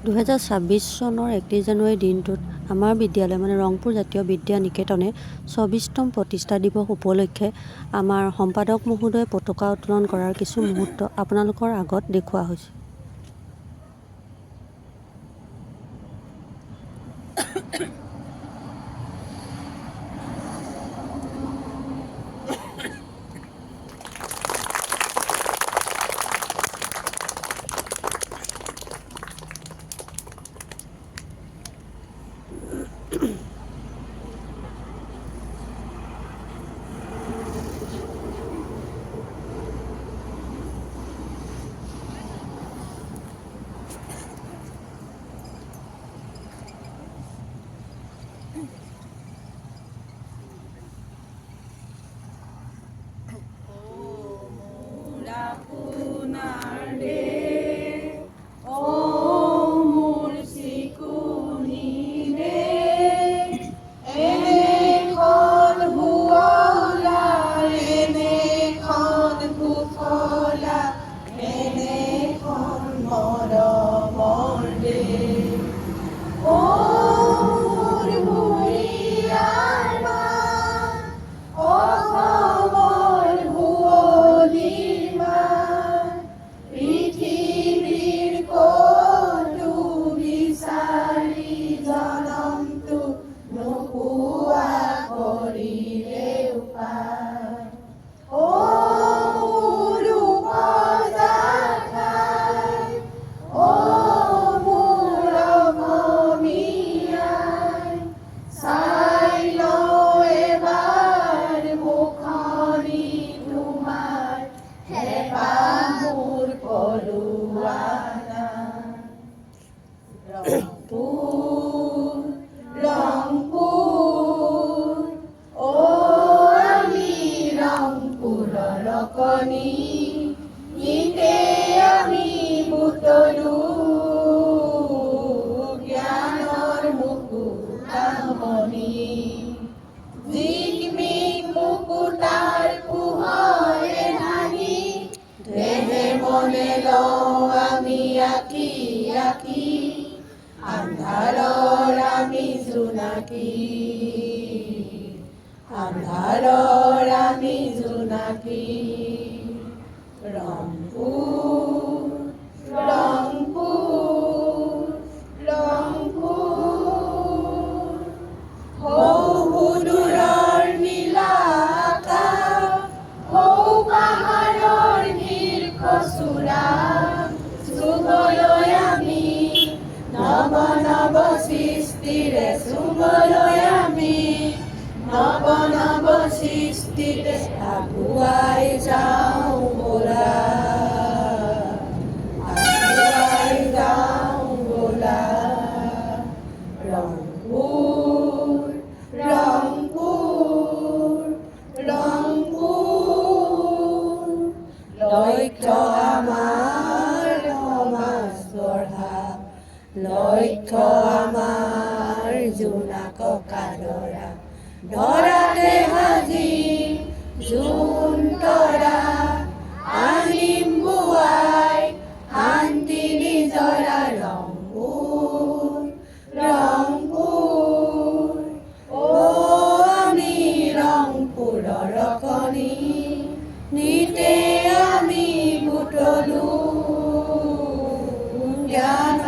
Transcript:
2026 চনৰ 31 জানুৱাৰী দিনটোত আমাৰ বিদ্যালয় ৰংপুৰ জাতীয় বিদ্যা নিকেতনে 24তম প্ৰতিষ্ঠা দিৱস উপলক্ষে আমাৰ সম্পাদক মহোদয়ে পতাকা উত্তোলন কৰাৰ কিছু মুহূৰ্ত আপোনালোকৰ আগত দেখুওৱা হৈছে। আন্ধাৰৰ আমি জোনাকী ৰংপুৰ ৰংপুৰ ৰংপুৰ সৌদূৰৰ নীলা আকাশ সৌ পাহাৰৰ শীৰ্ষচূড়া চুবলৈ আমি নৱ নৱ সৃষ্টিৰে চুবলৈ আমি নৱ নৱ সৃষ্টিৰে আগুৱাই যাওঁ ব'লা আগুৱাই যাওঁ ব'লা ৰংপুৰ ৰংপুৰ ৰংপুৰ লক্ষ্য আমাৰ সমাজ গঢ়া লক্ষ্য আমাৰ জোনাক কাদৰা ধৰাতে সাজি জোন তৰা আনিম বুৱাই শান্তি নিজৰা ৰংপুৰ ৰংপুৰ আমি ৰংপুৰৰ কণী নিতে আমি বুটলো জ্ঞান